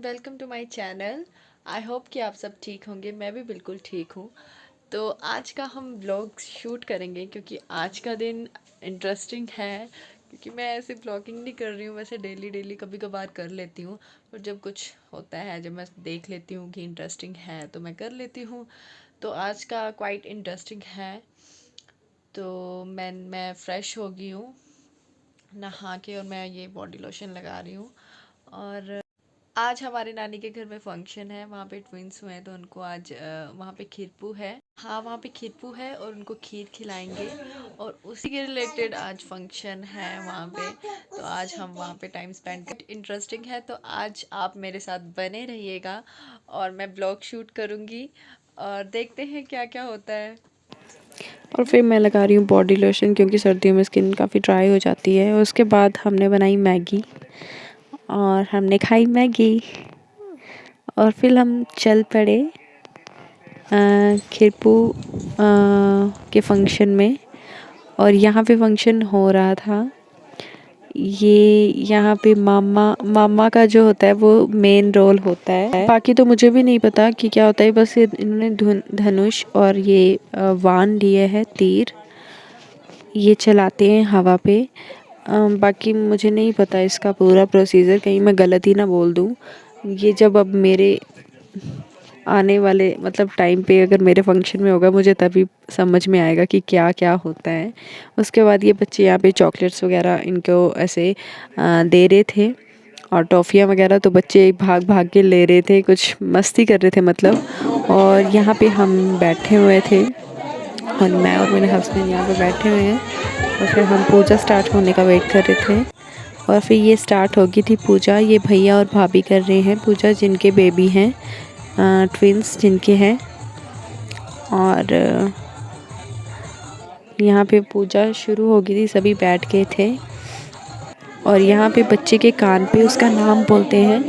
Welcome to my channel. I hope कि आप सब ठीक होंगे। मैं भी बिल्कुल ठीक हूँ। तो आज का हम ब्लॉग शूट करेंगे क्योंकि आज का दिन इंटरेस्टिंग है। क्योंकि मैं ऐसे ब्लॉगिंग नहीं कर रही हूँ, वैसे डेली डेली कभी कभार कर लेती हूँ, पर जब कुछ होता है, जब मैं देख लेती हूँ कि इंटरेस्टिंग है तो मैं कर लेती हूँ। तो आज का क्वाइट इंटरेस्टिंग है। तो मैं फ़्रेश हो गई हूँ नहा के, और मैं ये बॉडी लोशन लगा रही हूँ। और आज हमारे नानी के घर में फंक्शन है, वहाँ पे ट्विंस हुए हैं, तो उनको आज वहाँ पे खीरपू है। हाँ, वहाँ पे खीरपू है और उनको खीर खिलाएंगे, और उसी के रिलेटेड आज फंक्शन है वहाँ पे। तो आज हम वहाँ पे टाइम स्पेंड कर, इंटरेस्टिंग है। तो आज आप मेरे साथ बने रहिएगा और मैं ब्लॉग शूट करूँगी और देखते हैं क्या क्या होता है। और फिर मैं लगा रही हूँ बॉडी लोशन क्योंकि सर्दियों में स्किन काफ़ी ड्राई हो जाती है। उसके बाद हमने बनाई मैगी और हमने खाई मैगी, और फिर हम चल पड़े खिरपू के फंक्शन में। और यहाँ पे फंक्शन हो रहा था, ये यहाँ पे मामा का जो होता है वो मेन रोल होता है। बाकी तो मुझे भी नहीं पता कि क्या होता है, बस इन्होंने धनुष और ये वान लिए है, तीर ये चलाते हैं हवा पे। बाकी मुझे नहीं पता इसका पूरा प्रोसीजर, कहीं मैं गलत ही ना बोल दूँ। ये जब अब मेरे आने वाले मतलब टाइम पे अगर मेरे फंक्शन में होगा, मुझे तभी समझ में आएगा कि क्या क्या होता है। उसके बाद ये बच्चे यहाँ पे चॉकलेट्स वगैरह इनको ऐसे दे रहे थे, और टॉफ़ियाँ वगैरह तो बच्चे भाग भाग के ले रहे थे, कुछ मस्ती कर रहे थे मतलब। और यहाँ पे हम बैठे हुए थे, और मैं और मेरे हस्बैंड यहाँ पे बैठे हुए हैं, और फिर हम पूजा स्टार्ट होने का वेट कर रहे थे। और फिर ये स्टार्ट हो गई थी पूजा। ये भैया और भाभी कर रहे हैं पूजा, जिनके बेबी हैं, ट्विंस जिनके हैं। और यहाँ पे पूजा शुरू हो गई थी, सभी बैठ गए थे। और यहाँ पे बच्चे के कान पे उसका नाम बोलते हैं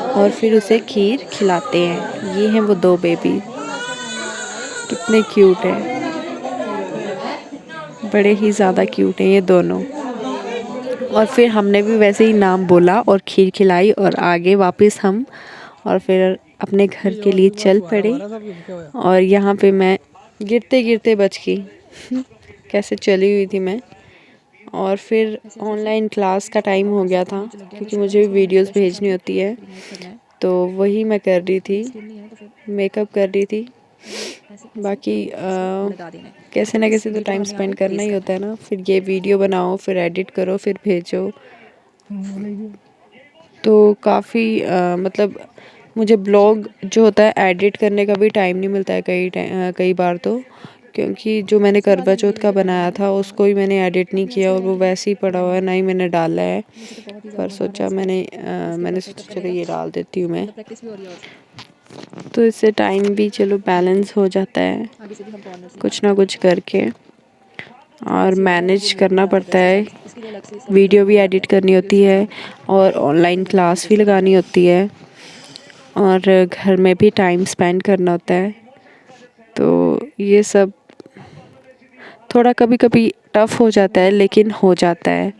और फिर उसे खीर खिलाते हैं। ये हैं वो दो बेबी, कितने क्यूट हैं, बड़े ही ज़्यादा क्यूट हैं ये दोनों। और फिर हमने भी वैसे ही नाम बोला और खीर खिलाई, और आगे वापस हम और फिर अपने घर के लिए चल पड़े। और यहाँ पे मैं गिरते गिरते बच गई कैसे चली हुई थी मैं। और फिर ऑनलाइन क्लास का टाइम हो गया था, क्योंकि मुझे भी वीडियोस भेजनी होती है, तो वही मैं कर रही थी, मेकअप कर रही थी। बाकी कैसे ना कैसे तो टाइम स्पेंड करना ही होता है ना। फिर ये वीडियो बनाओ, फिर एडिट करो, फिर भेजो। तो काफ़ी मतलब मुझे ब्लॉग जो होता है एडिट करने का भी टाइम नहीं मिलता है कई बार तो, क्योंकि जो मैंने करवा चौथ का बनाया था उसको ही मैंने एडिट नहीं किया, और वो वैसे ही पड़ा हुआ है, ना ही मैंने डाला है। पर सोचा मैंने सोचा चलो ये डाल देती हूँ मैं, तो इससे टाइम भी चलो बैलेंस हो जाता है कुछ ना कुछ करके। और मैनेज करना पड़ता है, वीडियो भी एडिट करनी होती है, और ऑनलाइन क्लास भी लगानी होती है, और घर में भी टाइम स्पेंड करना होता है। तो ये सब थोड़ा कभी कभी टफ हो जाता है, लेकिन हो जाता है।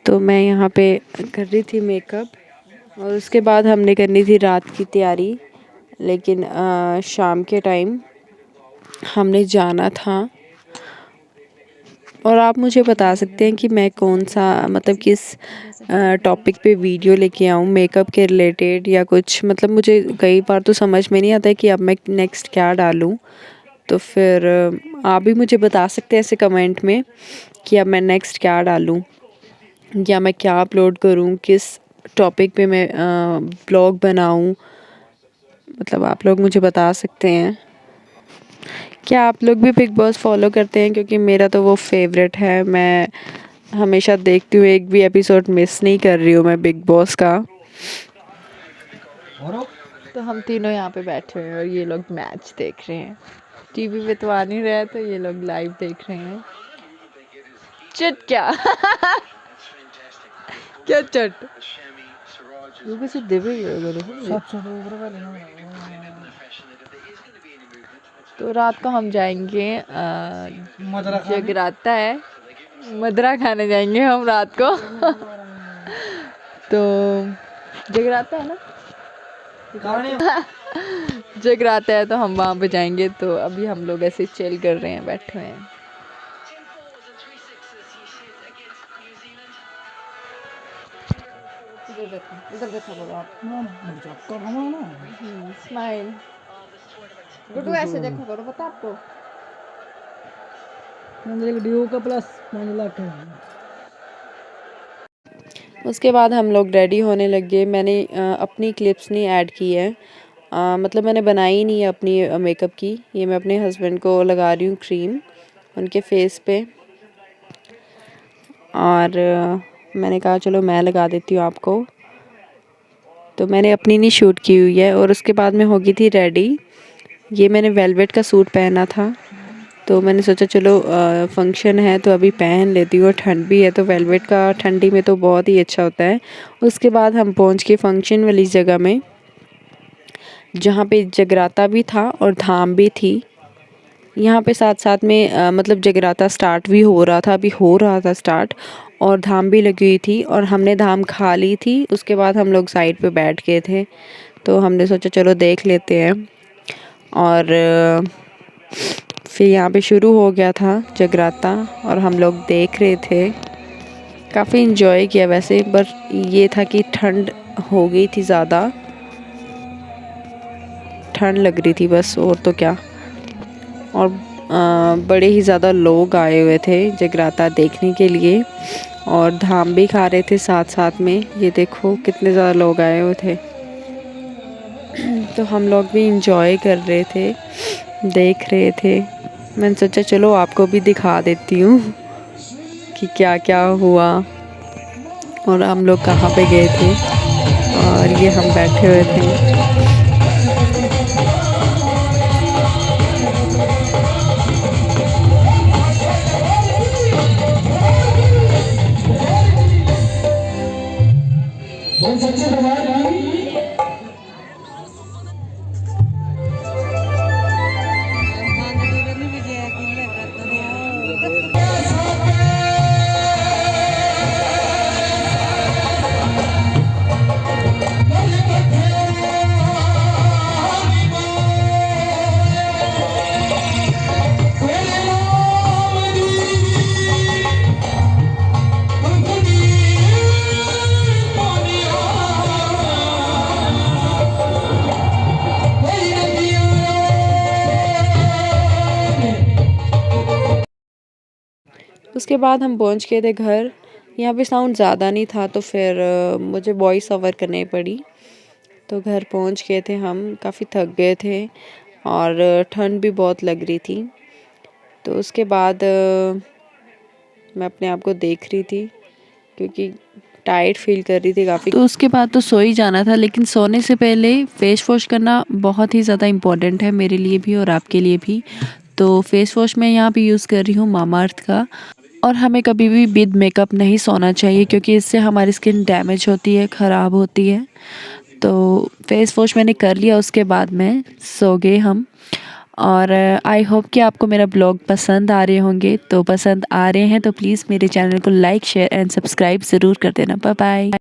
तो मैं यहाँ पे कर रही थी मेकअप, और उसके बाद हमने करनी थी रात की तैयारी। लेकिन शाम के टाइम हमने जाना था। और आप मुझे बता सकते हैं कि मैं कौन सा मतलब किस टॉपिक पे वीडियो लेके आऊँ मेकअप के रिलेटेड, या कुछ मतलब मुझे कई बार तो समझ में नहीं आता है कि अब मैं नेक्स्ट क्या डालूँ। तो फिर आप भी मुझे बता सकते हैं ऐसे कमेंट में कि अब मैं नेक्स्ट क्या डालूँ, या मैं क्या अपलोड करूँ, किस टॉपिक पे मैं ब्लॉग बनाऊँ। मतलब आप लोग मुझे बता सकते हैं। क्या आप लोग भी बिग बॉस फॉलो करते हैं? क्योंकि मेरा तो वो फेवरेट है, मैं हमेशा देखती हूँ, एक भी एपिसोड मिस नहीं कर रही हूँ मैं बिग बॉस का। तो हम तीनों यहाँ पे बैठे हुए हैं और ये लोग मैच देख रहे हैं। टीवी पे तो आ नहीं रहा है, तो ये लोग लाइव देख रहे हैं। चट क्या क्या चट कैसे देवे। तो रात को हम जाएंगे, जगराता है, मदरा खाने जाएंगे हम रात को तो जगराता है ना, जगराता है तो हम वहाँ पे जाएंगे। तो अभी हम लोग ऐसे चिल कर रहे हैं, बैठे हुए हैं। इधर देखो बोलो आप, स्माइल गुड्डू, ऐसे देखो करो, पता आपको। डिओ का प्लस 5 लाख है। उसके बाद हम लोग रेडी होने लग गए। मैंने अपनी क्लिप्स नहीं ऐड की है, मतलब मैंने बनाई नहीं है अपनी मेकअप की। ये मैं अपने हस्बैंड को लगा रही हूँ क्रीम उनके फेस पे, और मैंने कहा चलो मैं लगा देती हूँ आपको। तो मैंने अपनी नहीं शूट की हुई है। और उसके बाद मैं हो गई थी रेडी। ये मैंने वेलवेट का सूट पहना था, तो मैंने सोचा चलो फंक्शन है तो अभी पहन लेती हूँ, ठंड भी है तो वेलवेट का ठंडी में तो बहुत ही अच्छा होता है। उसके बाद हम पहुँच के फंक्शन वाली जगह में, जहाँ पे जगराता भी था और धाम भी थी। यहाँ पे साथ साथ में मतलब जगराता स्टार्ट भी हो रहा था, अभी हो रहा था स्टार्ट, और धाम भी लगी हुई थी। और हमने धाम खा ली थी। उसके बाद हम लोग साइड पे बैठ गए थे, तो हमने सोचा चलो देख लेते हैं। और फिर यहाँ पे शुरू हो गया था जगराता और हम लोग देख रहे थे। काफ़ी इन्जॉय किया वैसे, पर ये था कि ठंड हो गई थी ज़्यादा, ठंड लग रही थी बस, और तो क्या। और बड़े ही ज़्यादा लोग आए हुए थे जगराता देखने के लिए, और धाम भी खा रहे थे साथ साथ में। ये देखो कितने ज़्यादा लोग आए हुए थे। तो हम लोग भी इंजॉय कर रहे थे, देख रहे थे। मैंने सोचा चलो आपको भी दिखा देती हूँ कि क्या क्या हुआ और हम लोग कहाँ पे गए थे। और ये हम बैठे हुए थे। उसके बाद हम पहुंच गए थे घर। यहाँ पे साउंड ज़्यादा नहीं था, तो फिर मुझे वॉइस ओवर करनी पड़ी। तो घर पहुंच गए थे हम, काफ़ी थक गए थे और ठंड भी बहुत लग रही थी। तो उसके बाद मैं अपने आप को देख रही थी, क्योंकि टायर्ड फील कर रही थी काफ़ी। तो उसके बाद तो सो ही जाना था, लेकिन सोने से पहले फेस वॉश करना बहुत ही ज़्यादा इम्पोर्टेंट है मेरे लिए भी और आपके लिए भी। तो फेस वॉश मैं यहाँ पे यूज़ कर रही हूँ मामा अर्थ का। और हमें कभी भी विद मेकअप नहीं सोना चाहिए, क्योंकि इससे हमारी स्किन डैमेज होती है, ख़राब होती है। तो फेस वॉश मैंने कर लिया, उसके बाद में सो गए हम। और आई होप कि आपको मेरा ब्लॉग पसंद आ रहे होंगे। तो पसंद आ रहे हैं तो प्लीज़ मेरे चैनल को लाइक शेयर एंड सब्सक्राइब ज़रूर कर देना। Bye bye.